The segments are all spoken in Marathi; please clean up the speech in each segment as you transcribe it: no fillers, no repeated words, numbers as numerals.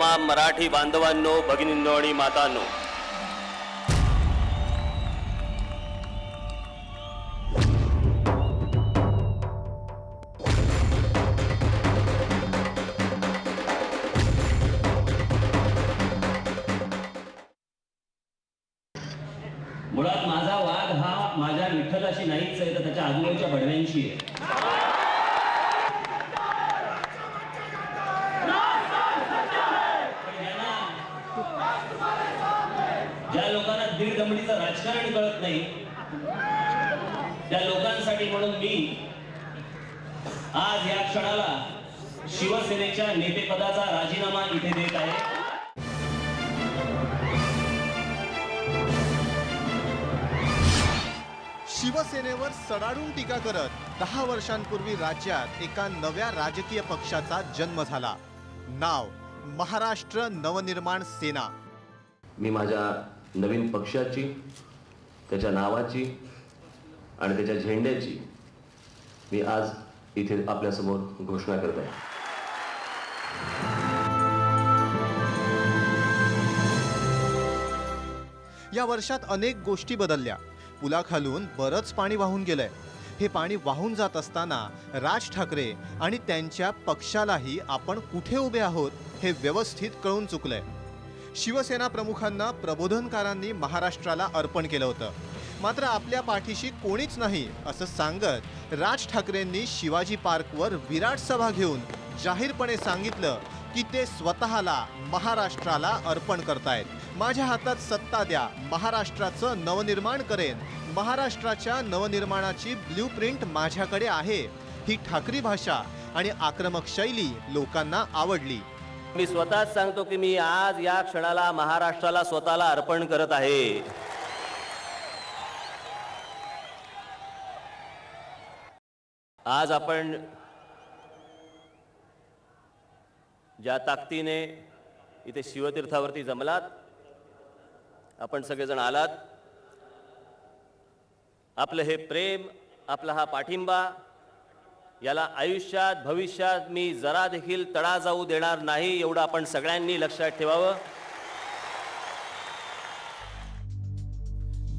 तमाम मराठी बांधवांनो, भगिनींनो आणि मातांनो, मुळात माझा वाद हा माझ्या विठ्ठलाशी नाहीच आहे, तर त्याच्या आजूबाजूच्या बडव्यांशी आहे. ज्या लोकांना दीड दमडीचं राजकारण कळत नाही, त्या लोकांसाठी म्हणून मी आज या क्षणाला शिवसेनेच्या नेतेपदाचा राजीनामा इथे देत आहे. शिवसेनेवर सडाडून टीका करत 10 वर्षांपूर्वी राज्यात एका नव्या राजकीय पक्षाचा जन्म झाला. नाव महाराष्ट्र नवनिर्माण सेना. मी माझ्या नवीन पक्षाची, त्याच्या नावाची आणि त्याच्या झेंड्याची मी आज इथे आपल्यासमोर घोषणा करत आहे. या वर्षात अनेक गोष्टी बदलल्या. पुलाखालून बरंच पाणी वाहून गेलंय. हे पाणी वाहून जात असताना राज ठाकरे आणि त्यांच्या पक्षालाही आपण कुठे उभे आहोत हे व्यवस्थित कळून चुकलंय. शिवसेना प्रमुखांना प्रबोधनकारांनी महाराष्ट्राला अर्पण केलं होतं, मात्र आपल्या पाठीशी कोणीच नाही असं सांगत राज ठाकरेंनी शिवाजी पार्कवर विराट सभा घेऊन जाहीरपणे सांगितलं की ते स्वतःला महाराष्ट्राला अर्पण करतायत. माझ्या हातात सत्ता द्या, महाराष्ट्राचं नवनिर्माण करेन, महाराष्ट्राच्या नवनिर्माणाची ब्ल्यूप्रिंट माझ्याकडे आहे. ही ठाकरी भाषा आणि आक्रमक शैली लोकांना आवडली. मी स्वतःच सांगतो की मी आज या क्षणाला महाराष्ट्राला स्वतःला अर्पण करत आहे. आज आपण ज्या ताकदीने इथे शिवतीर्थावरती जमलात, आपण सगळेजण आलात, आपलं हे प्रेम, आपला हा पाठिंबा, याला आयुष्यात भविष्यात मी जरा देखील तडा जाऊ देणार नाही, एवढं आपण सगळ्यांनी लक्षात ठेवावं.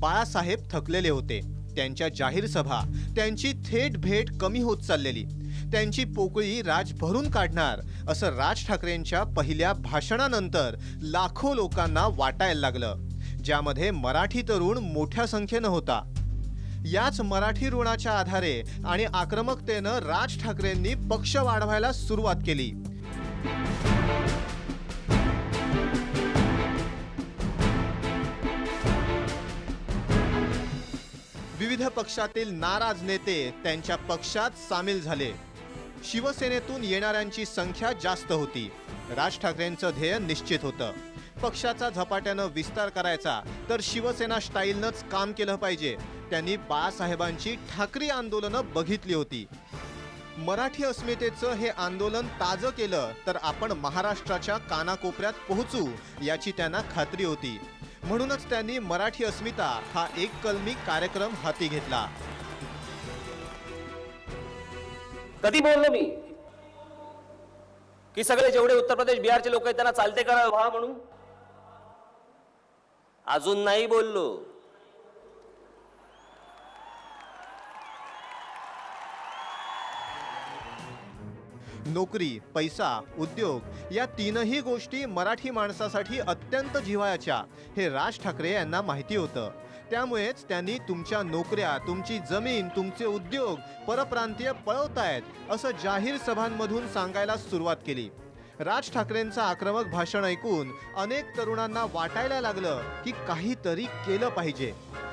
बाळासाहेब थकलेले होते. त्यांच्या जाहीर सभा, त्यांची थेट भेट कमी होत चाललेली. त्यांची पोकळी राज भरून काढणार असं राज ठाकरेंच्या पहिल्या भाषणानंतर लाखो लोकांना वाटायला लागलं, ज्यामध्ये मराठी तरुण मोठ्या संख्येनं होता. याच मराठी ऋणाच्या आधारे आणि आक्रमकतेनं राज ठाकरेंनी पक्ष वाढवायला सुरुवात केली. विविध पक्षातील नाराज नेते त्यांच्या पक्षात सामील झाले. शिवसेनेतून येणाऱ्यांची संख्या जास्त होती. राज ठाकरेंचं ध्येय निश्चित होतं, पक्षाचा झपाट्यानं विस्तार करायचा, तर शिवसेना स्टाईलनंच काम केलं पाहिजे. त्यांनी बाळासाहेबांची ठाकरी आंदोलनं बघितली होती. मराठी अस्मितेचं हे आंदोलन ताजं केलं तर आपण महाराष्ट्राच्या कानाकोपऱ्यात पोहोचू याची त्यांना खात्री होती. म्हणूनच त्यांनी मराठी अस्मिता हा एक कलमी कार्यक्रम हाती घेतला. कधी बोललो मी की सगळे जेवढे उत्तर प्रदेश बिहारचे लोक आहेत त्यांना चालते करा व्हा म्हणून? अजून नाही बोललो. नोकरी, पैसा, उद्योग या तीनही गोष्टी मराठी माणसासाठी अत्यंत जिव्हाळ्याच्या हे राज ठाकरे यांना माहिती होतं. त्यामुळेच त्यांनी तुमच्या नोकऱ्या, तुमची जमीन, तुमचे उद्योग परप्रांतीय पळवतायत असं जाहीर सभांमधून सांगायला सुरुवात केली. राज ठाकरेंचं आक्रमक भाषण ऐकून अनेक तरुणांना वाटायला लागलं की काहीतरी केलं पाहिजे.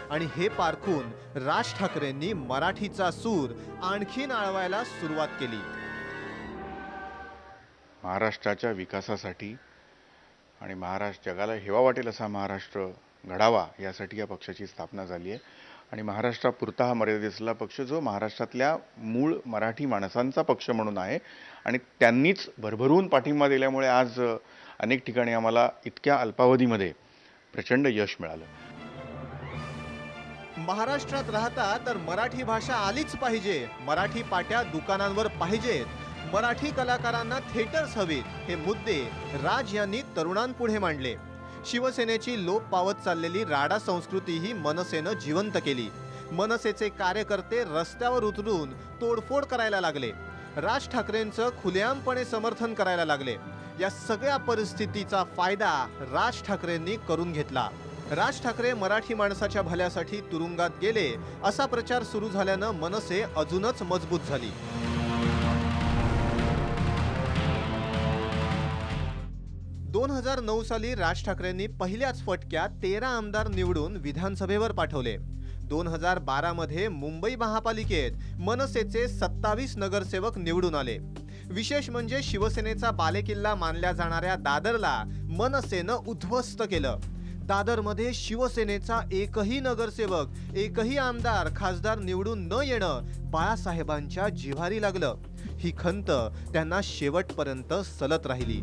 आणि हे पारखून राज ठाकरेंनी मराठीचा सूर आणखीन आळवायला सुरुवात केली. महाराष्ट्राच्या विकासासाठी आणि जगाला हेवा वाटेल असा महाराष्ट्र घडावा यासाठी या पक्षाची स्थापना झाली आहे. आणि महाराष्ट्रापुरता हा मर्यादित असलेला पक्ष जो महाराष्ट्रातल्या मूळ मराठी माणसांचा पक्ष म्हणून आहे आणि त्यांनीच भरभरून पाठिंबा दिल्यामुळे आज अनेक ठिकाणी आम्हाला इतक्या अल्पावधीमध्ये प्रचंड यश मिळालं. महाराष्ट्रात राहता तर मराठी भाषा आलीच पाहिजे, मराठी पाट्या दुकानांवर पाहिजेत मराठी कलाकारांना थिएटर्स हवीत हे मुद्दे राज यांनी तरुणांपुढे मांडले. शिवसेनेची लोप पावत चाललेली राडा संस्कृती ही मनसेनं जिवंत केली. मनसेचे कार्यकर्ते रस्त्यावर उतरून तोडफोड करायला लागले. राज ठाकरेंचं खुलेआमपणे समर्थन करायला लागले. या सगळ्या परिस्थितीचा फायदा राज ठाकरेंनी करून घेतला. राज ठाकरे मराठी माणसाच्या भल्यासाठी तुरुंगात गेले असा प्रचार सुरू झाल्यानं मनसे अजूनच मजबूत झाली. 2009 साली राज ठाकरेंनी पहिल्याच फटक्यात 13 आमदार निवडून विधानसभेवर पाठवले. 2012 मध्ये मुंबई महापालिकेत मनसेचे 27 नगरसेवक निवडून आले. विशेष म्हणजे शिवसेनेचा बालेकिल्ला मानल्या जाणाऱ्या दादरला मनसेनं उद्ध्वस्त केलं. दादरमध्ये शिवसेनेचा एकही नगरसेवक, एकही आमदार, खासदार निवडून न येणं बाळासाहेबांच्या जिव्हारी लागलं. ही खंत त्यांना शेवटपर्यंत सलत राहिली.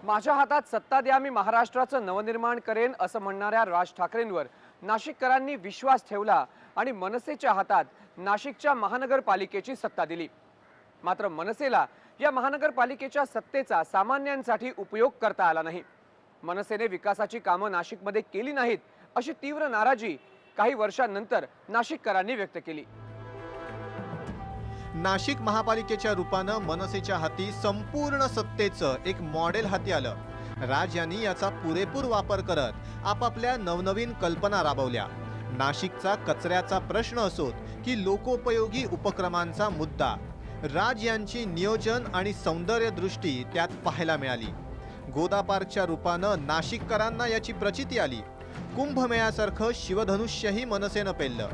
माझ्या हातात सत्ता द्या, मी महाराष्ट्राचं नवनिर्माण करेन असं म्हणणाऱ्या राज ठाकरेंवर नाशिककरांनी विश्वास ठेवला आणि मनसेच्या हातात नाशिकच्या महानगरपालिकेची सत्ता दिली. मात्र मनसेला या महानगरपालिकेच्या सत्तेचा सामान्यांसाठी उपयोग करता आला नाही. मनसेने विकासाची कामं नाशिकमध्ये केली नाहीत अशी तीव्र नाराजी काही वर्षांनंतर नाशिककरांनी व्यक्त केली. नाशिक महापालिकेच्या रूपानं मनसेच्या हाती संपूर्ण सत्तेचं एक मॉडेल हाती आलं. राज यांनी याचा पुरेपूर वापर करत आपापल्या नवनवीन कल्पना राबवल्या. नाशिकचा कचऱ्याचा प्रश्न असोत की लोकोपयोगी उपक्रमांचा मुद्दा, राज यांची नियोजन आणि सौंदर्य दृष्टी त्यात पाहायला मिळाली. गोदा पार्कच्या रूपानं नाशिककरांना याची प्रचिती आली. कुंभमेळ्यासारखं शिवधनुष्यही मनसेनं पेललं.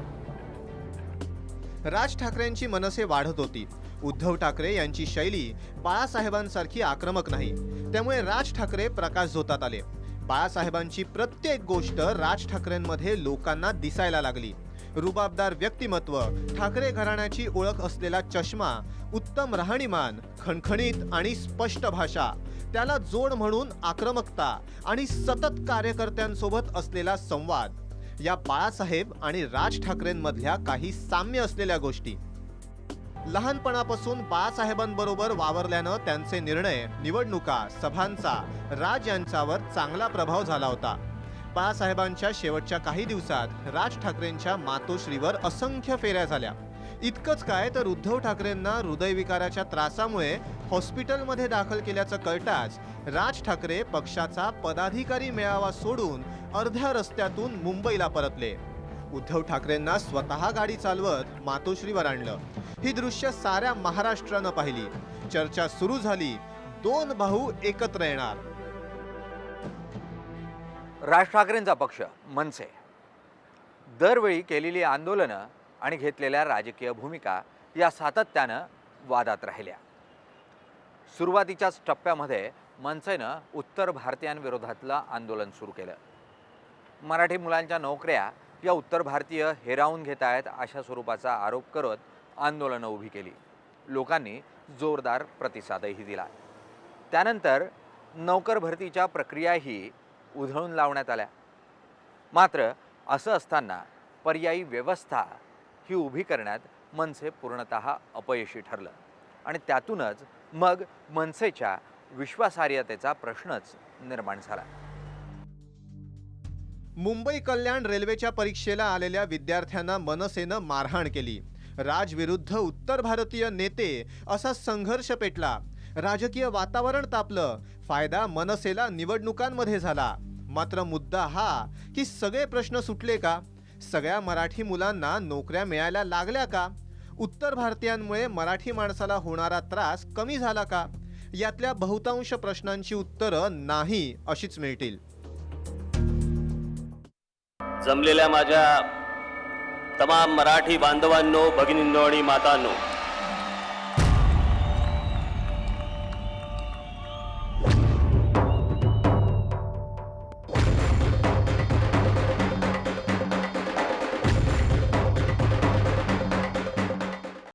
राज ठाकरेंची मनसे वाढत होती. उद्धव ठाकरे यांची शैली बाळासाहेबांसारखी आक्रमक नाही. त्यामुळे राज ठाकरे प्रकाशझोतात आले. बाळासाहेबांची प्रत्येक गोष्ट राज ठाकरेंमध्ये लोकांना दिसायला लागली. रुबाबदार व्यक्तिमत्व, ठाकरे घराण्याची ओळख असलेला चष्मा, उत्तम राहणीमान, खणखणीत आणि स्पष्ट भाषा, त्याला जोड म्हणून आक्रमकता आणि सतत कार्यकर्त्यांसोबत असलेला संवाद, या बाळासाहेब आणि राज ठाकरेंमधल्या काही साम्य असलेल्या गोष्टी. लहानपणापासून बाळासाहेबांबरोबर वावरल्यानं त्यांचे निर्णय, निवडणुका, सभांचा राज यांच्यावर चांगला प्रभाव झाला होता. बाळासाहेबांच्या शेवटच्या काही दिवसात राज ठाकरेंच्या मातोश्रीवर असंख्य फेऱ्या झाल्या. इतकंच काय तर उद्धव ठाकरेंना हृदयविकाराच्या त्रासामुळे हॉस्पिटलमध्ये दाखल केल्याचं कळताच राज ठाकरे पक्षाचा पदाधिकारी मेळावा सोडून अर्ध्या रस्त्यातून मुंबईला परतले. उद्धव ठाकरेंना स्वतः गाडी चालवत मातोश्रीवर आणलं. ही दृश्य साऱ्या महाराष्ट्रानं पाहिली. चर्चा सुरू झाली, 2 भाऊ एकत्र येणार. राज ठाकरेंचा पक्ष मनसे दरवेळी केलेली आंदोलनं आणि घेतलेल्या राजकीय भूमिका या सातत्यानं वादात राहिल्या. सुरुवातीच्याच टप्प्यामध्ये मनसेनं उत्तर भारतीयांविरोधातलं आंदोलन सुरू केलं. मराठी मुलांच्या नोकऱ्या या उत्तर भारतीय हिरावून घेत आहेत अशा स्वरूपाचा आरोप करत आंदोलनं उभी केली. लोकांनी जोरदार प्रतिसादही दिला. त्यानंतर नोकर भरतीच्या प्रक्रियाही उधळून लावण्यात आल्या. मात्र असं असताना पर्यायी व्यवस्था ही उभी करण्यात मनसे पूर्णतः अपयशी ठरलं आणि त्यातूनच मग मनसेच्या विश्वासार्हतेचा प्रश्नच निर्माण झाला. मुंबई कल्याण रेल्वेच्या परीक्षेला आलेल्या विद्यार्थ्यांना मनसेनं मारहाण केली. राज विरुद्ध उत्तर भारतीय नेते असा संघर्ष पेटला. राजकीय वातावरण तापलं. फायदा मनसेला निवडणुकांमध्ये झाला. मात्र मुद्दा हा की सगळे प्रश्न सुटले का? सगळ्या मराठी मुलांना नोकऱ्या मिळायला लागल्या का? उत्तर भारतीयांमुळे मराठी माणसाला होणारा त्रास कमी झाला का? यातल्या बहुतांश प्रश्नांची उत्तरं नाही अशीच मिळतील. जमलेल्या माझ्या तमाम मराठी बांधवांनो, भगिनींनो आणि मातांनो,